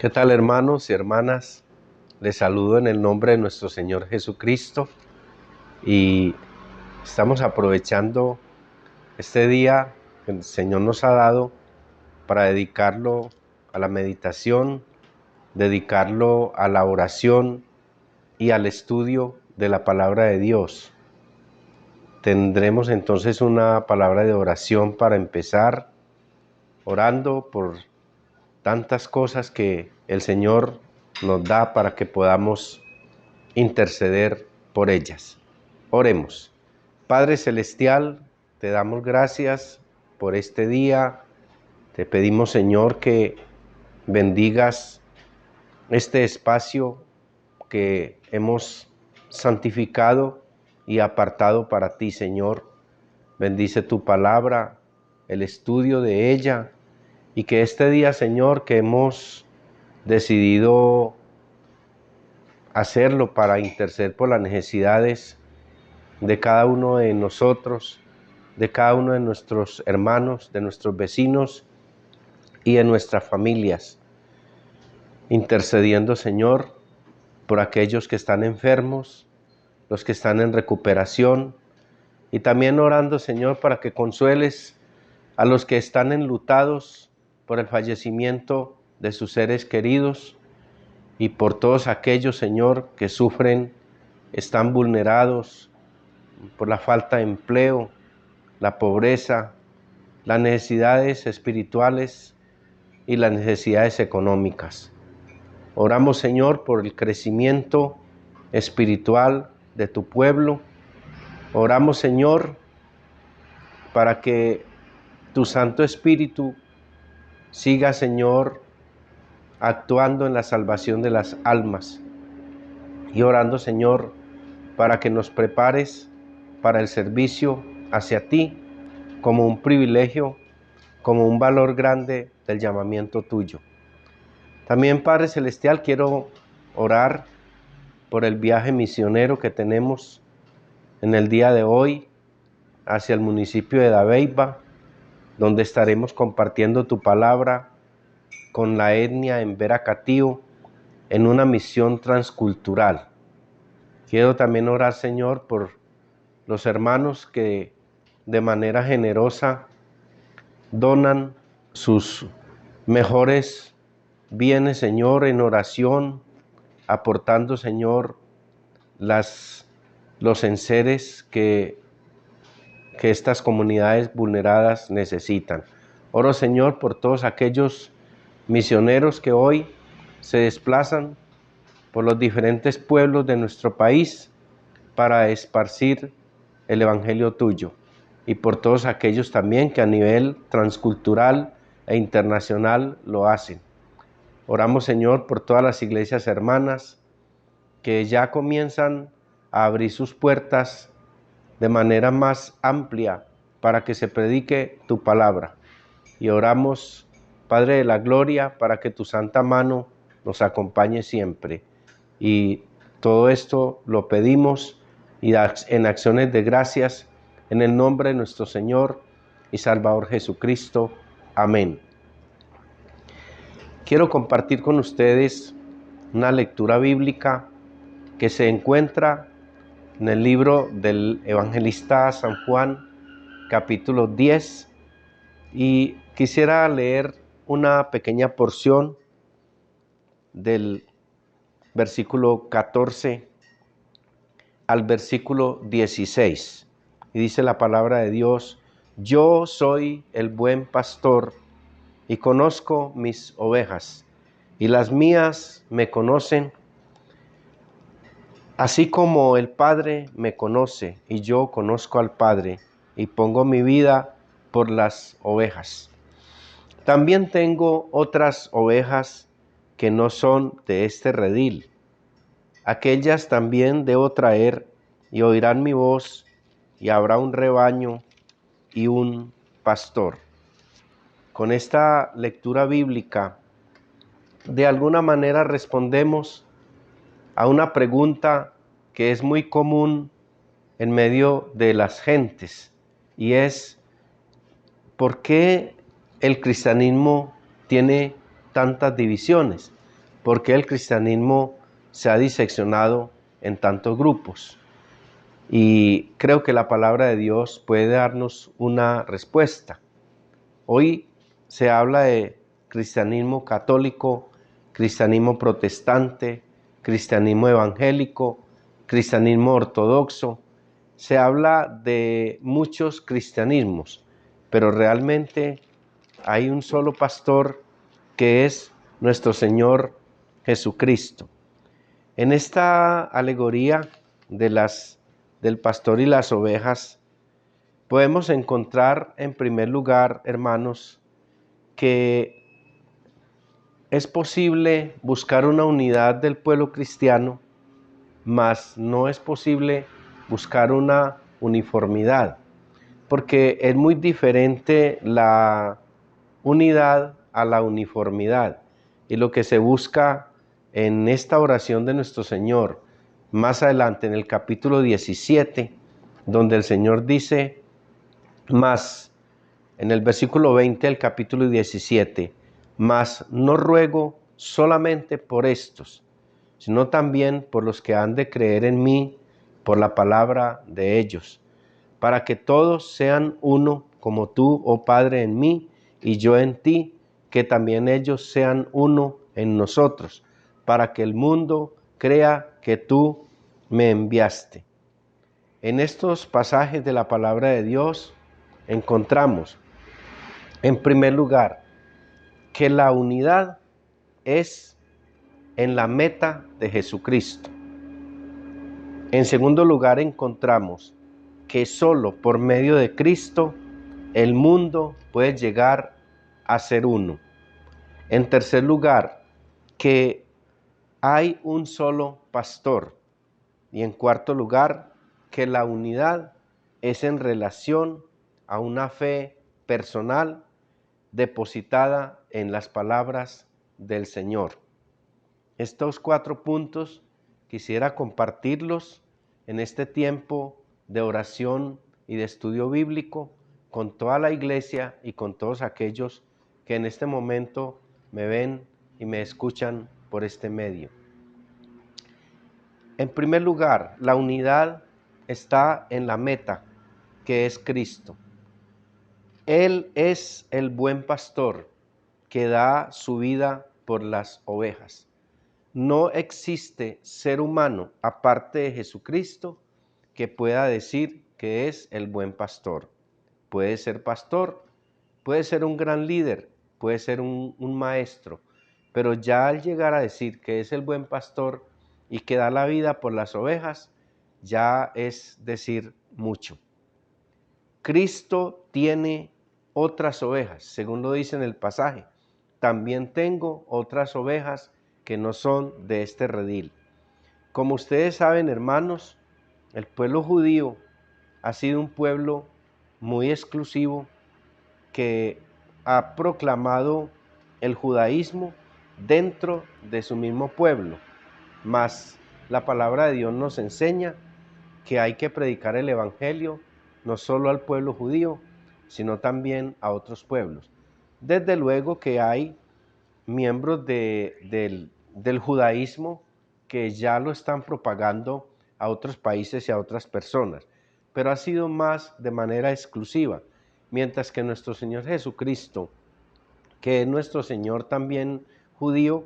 ¿Qué tal, hermanos y hermanas? Les saludo en el nombre de nuestro Señor Jesucristo y estamos aprovechando este día que el Señor nos ha dado para dedicarlo a la meditación, dedicarlo a la oración y al estudio de la palabra de Dios. Tendremos entonces una palabra de oración para empezar, orando por tantas cosas que el Señor nos da para que podamos interceder por ellas. Oremos. Padre Celestial, te damos gracias por este día. Te pedimos, Señor, que bendigas este espacio que hemos santificado y apartado para ti, Señor. Bendice tu palabra, el estudio de ella, y que este día, Señor, que hemos decidido hacerlo para interceder por las necesidades de cada uno de nosotros, de cada uno de nuestros hermanos, de nuestros vecinos y de nuestras familias. Intercediendo, Señor, por aquellos que están enfermos, los que están en recuperación, y también orando, Señor, para que consueles a los que están enlutados por el fallecimiento de sus seres queridos, y por todos aquellos, Señor, que sufren, están vulnerados por la falta de empleo, la pobreza, las necesidades espirituales y las necesidades económicas. Oramos, Señor, por el crecimiento espiritual de tu pueblo. Oramos, Señor, para que tu Santo Espíritu siga, Señor, actuando en la salvación de las almas. Y orando, Señor, para que nos prepares para el servicio hacia ti como un privilegio, como un valor grande del llamamiento tuyo. También, Padre Celestial, quiero orar por el viaje misionero que tenemos en el día de hoy hacia el municipio de Dabeiba, donde estaremos compartiendo tu palabra con la etnia Embera Catío en una misión transcultural. Quiero también orar, Señor, por los hermanos que de manera generosa donan sus mejores bienes, Señor, en oración, aportando, Señor, los enseres que estas comunidades vulneradas necesitan. Oro, Señor, por todos aquellos misioneros que hoy se desplazan por los diferentes pueblos de nuestro país para esparcir el evangelio tuyo, y por todos aquellos también que a nivel transcultural e internacional lo hacen. Oramos, Señor, por todas las iglesias hermanas que ya comienzan a abrir sus puertas de manera más amplia para que se predique tu palabra. Y oramos, Padre de la gloria, para que tu santa mano nos acompañe siempre. Y todo esto lo pedimos y en acciones de gracias en el nombre de nuestro Señor y Salvador Jesucristo. Amén. Quiero compartir con ustedes una lectura bíblica que se encuentra en el libro del evangelista San Juan, capítulo 10, y quisiera leer una pequeña porción del versículo 14 al versículo 16. Y dice la palabra de Dios: yo soy el buen pastor y conozco mis ovejas, y las mías me conocen, así como el Padre me conoce, y yo conozco al Padre, y pongo mi vida por las ovejas. También tengo otras ovejas que no son de este redil. Aquellas también debo traer, y oirán mi voz, y habrá un rebaño y un pastor. Con esta lectura bíblica, de alguna manera respondemos a una pregunta que es muy común en medio de las gentes, y es: ¿por qué el cristianismo tiene tantas divisiones? ¿Por qué el cristianismo se ha diseccionado en tantos grupos? Y creo que la palabra de Dios puede darnos una respuesta. Hoy se habla de cristianismo católico, cristianismo protestante, cristianismo evangélico, cristianismo ortodoxo. Se habla de muchos cristianismos, pero realmente hay un solo pastor que es nuestro Señor Jesucristo. En esta alegoría del pastor y las ovejas, podemos encontrar en primer lugar, hermanos, que es posible buscar una unidad del pueblo cristiano, mas no es posible buscar una uniformidad, porque es muy diferente la unidad a la uniformidad. Y lo que se busca en esta oración de nuestro Señor, más adelante en el capítulo 17, donde el Señor dice, más en el versículo 20 del capítulo 17, mas no ruego solamente por estos, sino también por los que han de creer en mí por la palabra de ellos, para que todos sean uno, como tú, oh Padre, en mí y yo en ti, que también ellos sean uno en nosotros, para que el mundo crea que tú me enviaste. En estos pasajes de la palabra de Dios encontramos, en primer lugar, que la unidad es en la meta de Jesucristo. En segundo lugar, encontramos que solo por medio de Cristo el mundo puede llegar a ser uno. En tercer lugar, que hay un solo pastor. Y en cuarto lugar, que la unidad es en relación a una fe personal depositada en las palabras del Señor. Estos 4 puntos quisiera compartirlos en este tiempo de oración y de estudio bíblico con toda la iglesia y con todos aquellos que en este momento me ven y me escuchan por este medio. En primer lugar, la unidad está en la meta, que es Cristo. Él es el buen pastor que da su vida por las ovejas. No existe ser humano aparte de Jesucristo que pueda decir que es el buen pastor. Puede ser pastor, puede ser un gran líder, puede ser un maestro, pero ya al llegar a decir que es el buen pastor y que da la vida por las ovejas, ya es decir mucho. Cristo tiene otras ovejas, según lo dice en el pasaje. También tengo otras ovejas que no son de este redil. Como ustedes saben, hermanos, el pueblo judío ha sido un pueblo muy exclusivo que ha proclamado el judaísmo dentro de su mismo pueblo. Mas la palabra de Dios nos enseña que hay que predicar el evangelio no solo al pueblo judío, sino también a otros pueblos. Desde luego que hay miembros del judaísmo que ya lo están propagando a otros países y a otras personas, pero ha sido más de manera exclusiva, mientras que nuestro Señor Jesucristo, que es nuestro Señor también judío,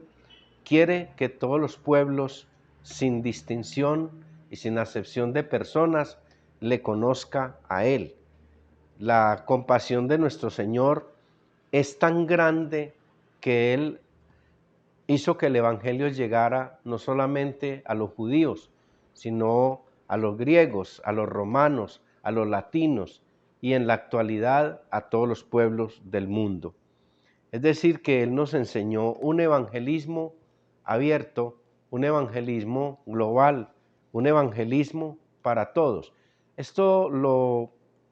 quiere que todos los pueblos, sin distinción y sin acepción de personas, le conozca a Él. La compasión de nuestro Señor es tan grande que Él hizo que el evangelio llegara no solamente a los judíos, sino a los griegos, a los romanos, a los latinos y en la actualidad a todos los pueblos del mundo. Es decir, que Él nos enseñó un evangelismo abierto, un evangelismo global, un evangelismo para todos.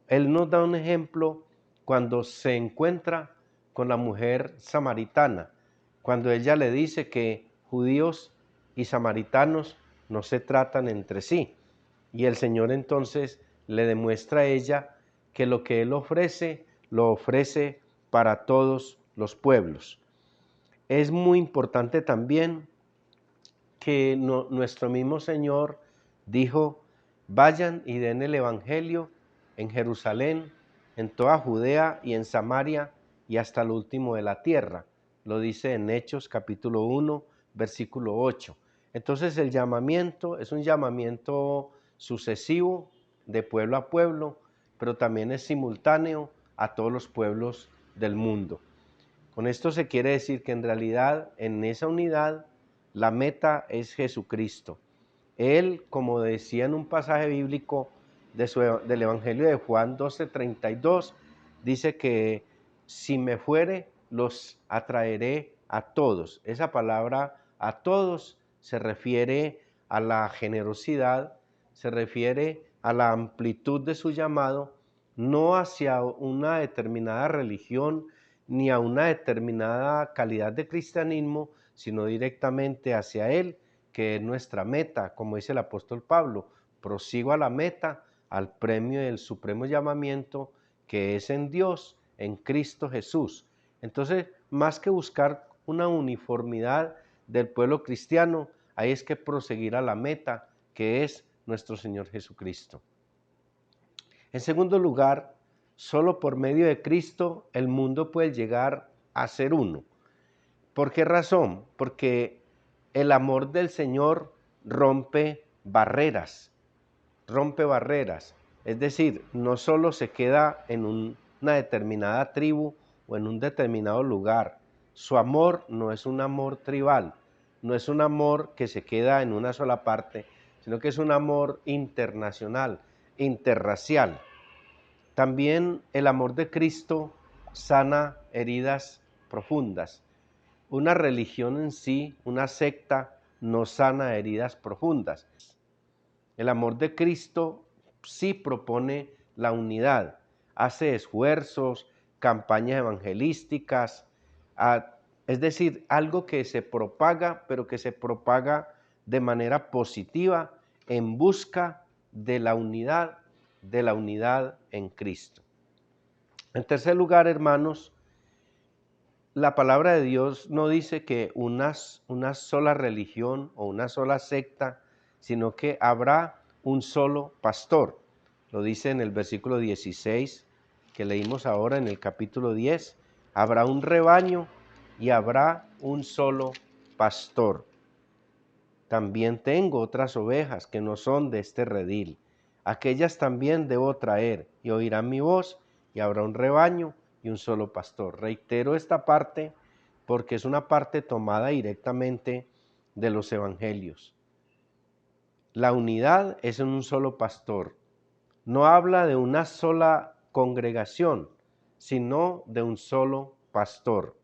Él nos da un ejemplo cuando se encuentra con la mujer samaritana, cuando ella le dice que judíos y samaritanos no se tratan entre sí. Y el Señor entonces le demuestra a ella que lo que Él ofrece, lo ofrece para todos los pueblos. Es muy importante también que nuestro mismo Señor dijo: vayan y den el Evangelio en Jerusalén, en toda Judea y en Samaria y hasta el último de la tierra. Lo dice en Hechos capítulo 1, versículo 8. Entonces el llamamiento es un llamamiento sucesivo de pueblo a pueblo, pero también es simultáneo a todos los pueblos del mundo. Con esto se quiere decir que en realidad en esa unidad la meta es Jesucristo. Él, como decía en un pasaje bíblico del Evangelio de Juan 12:32, dice que si me fuere, los atraeré a todos. Esa palabra a todos se refiere a la generosidad, se refiere a la amplitud de su llamado, no hacia una determinada religión ni a una determinada calidad de cristianismo, sino directamente hacia Él, que es nuestra meta, como dice el apóstol Pablo: prosigo a la meta, al premio del supremo llamamiento que es en Dios, en Cristo Jesús. Entonces, más que buscar una uniformidad del pueblo cristiano, hay es que proseguir a la meta, que es nuestro Señor Jesucristo. En segundo lugar, solo por medio de Cristo el mundo puede llegar a ser uno. ¿Por qué razón? Porque el amor del Señor rompe barreras, Es decir, no solo se queda en una determinada tribu o en un determinado lugar. Su amor no es un amor tribal, no es un amor que se queda en una sola parte, sino que es un amor internacional, interracial. También el amor de Cristo sana heridas profundas. Una religión en sí, una secta, no sana heridas profundas. El amor de Cristo sí propone la unidad, hace esfuerzos, campañas evangelísticas, es decir, algo que se propaga, pero que se propaga de manera positiva en busca de la unidad en Cristo. En tercer lugar, hermanos, la palabra de Dios no dice que una sola religión o una sola secta, sino que habrá un solo pastor. Lo dice en el versículo 16 que leímos ahora en el capítulo 10. Habrá un rebaño y habrá un solo pastor. También tengo otras ovejas que no son de este redil. Aquellas también debo traer y oirán mi voz, y habrá un rebaño y un solo pastor. Reitero esta parte porque es una parte tomada directamente de los evangelios. La unidad es en un solo pastor. No habla de una sola congregación, sino de un solo pastor.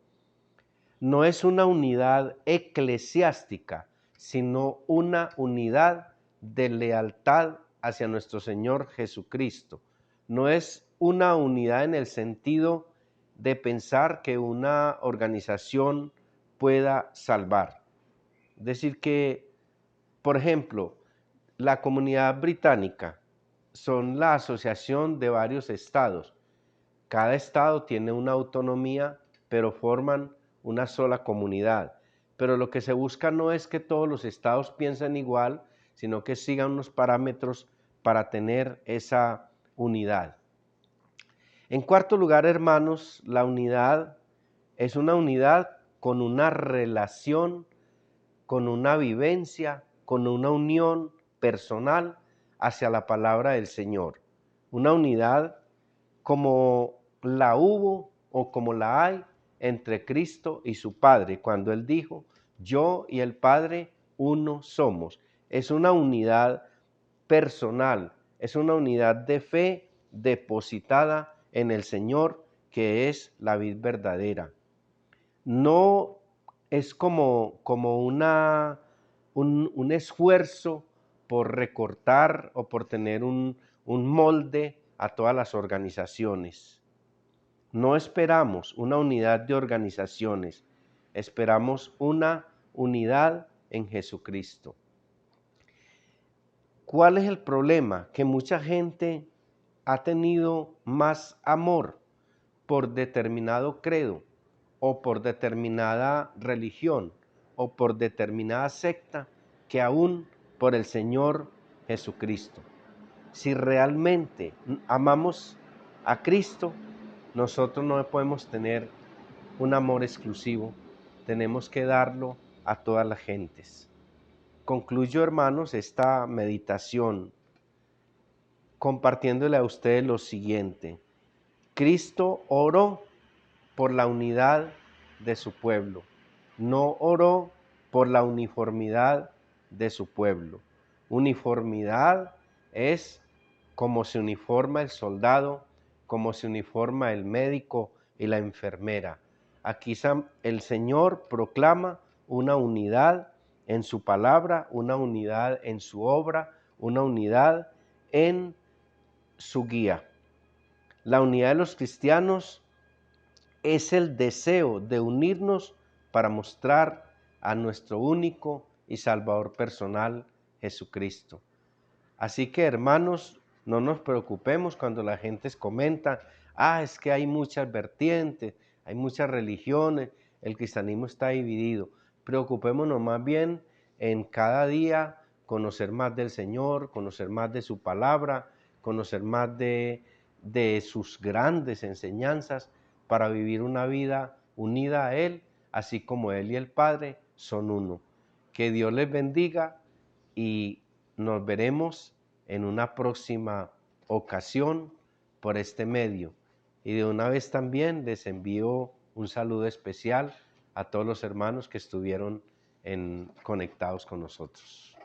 No es una unidad eclesiástica, sino una unidad de lealtad hacia nuestro Señor Jesucristo. No es una unidad en el sentido de pensar que una organización pueda salvar. Es decir que, por ejemplo, la Comunidad Británica son la asociación de varios estados. Cada estado tiene una autonomía, pero forman una sola comunidad. Pero lo que se busca no es que todos los estados piensen igual, sino que sigan unos parámetros para tener esa unidad. En cuarto lugar, hermanos, la unidad es una unidad con una relación, con una vivencia, con una unión personal hacia la palabra del Señor. Una unidad como la hubo o como la hay entre Cristo y su Padre, cuando Él dijo: yo y el Padre uno somos. Es una unidad personal, es una unidad de fe depositada en el Señor, que es la vid verdadera. No es como un esfuerzo por recortar o por tener un molde a todas las organizaciones. No esperamos una unidad de organizaciones, esperamos una unidad en Jesucristo. ¿Cuál es el problema? Que mucha gente ha tenido más amor por determinado credo o por determinada religión o por determinada secta que aún por el Señor Jesucristo. Si realmente amamos a Cristo, nosotros no podemos tener un amor exclusivo, tenemos que darlo a todas las gentes. Concluyo, hermanos, esta meditación compartiéndole a ustedes lo siguiente. Cristo oró por la unidad de su pueblo, no oró por la uniformidad de su pueblo. Uniformidad es como se uniforma el soldado, como se uniforma el médico y la enfermera. Aquí el Señor proclama una unidad en su palabra, una unidad en su obra, una unidad en su guía. La unidad de los cristianos es el deseo de unirnos para mostrar a nuestro único y Salvador personal, Jesucristo. Así que, hermanos, no nos preocupemos cuando la gente comenta, es que hay muchas vertientes, hay muchas religiones, el cristianismo está dividido. Preocupémonos más bien en cada día conocer más del Señor, conocer más de su palabra, conocer más de sus grandes enseñanzas para vivir una vida unida a Él, así como Él y el Padre son uno. Que Dios les bendiga y nos veremos en una próxima ocasión por este medio. Y de una vez también les envío un saludo especial a todos los hermanos que estuvieron conectados con nosotros.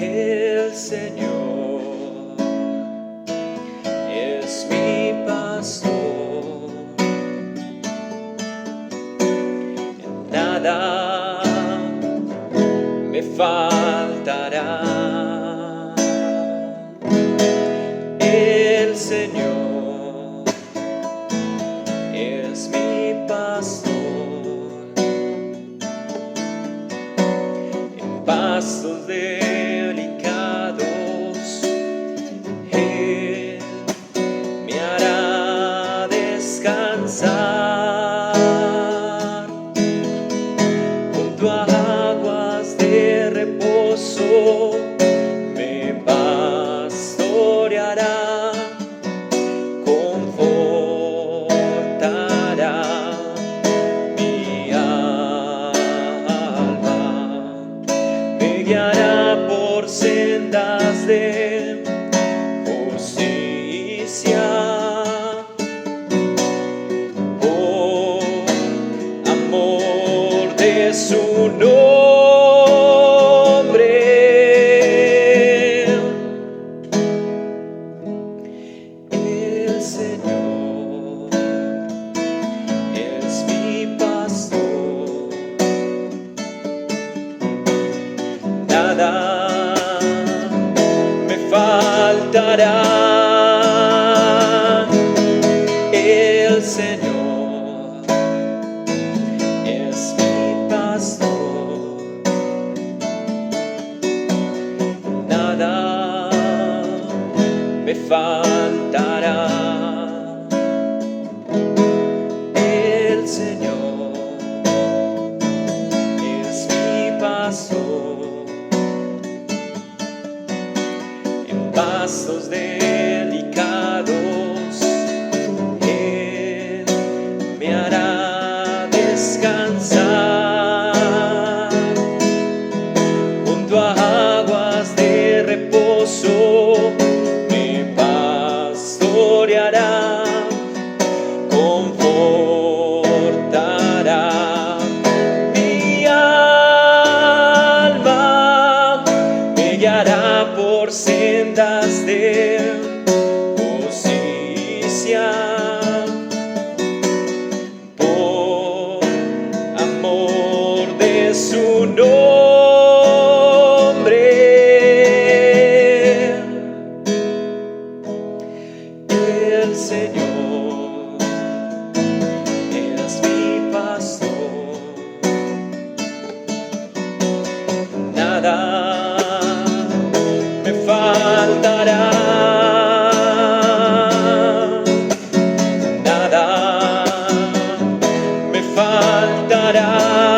El Señor es mi pastor, en nada me faltará. El Señor es mi pastor, en pastos delicados Él me hará descansar, junto a aguas de reposo me pastoreará, confortará mi alma, me guiará por sendas de justicia, por amor de su nombre. El Señor es mi pastor, nada me faltará. El Señor es mi pastor, nada me faltará. El Señor es mi pastor, en pastos delicados Él me hará descansar, junto a aguas de reposo me pastoreará, confortará mi alma, me guiará por sendas de justicia, por amor de su nombre. El Señor nada me faltará, nada me faltará.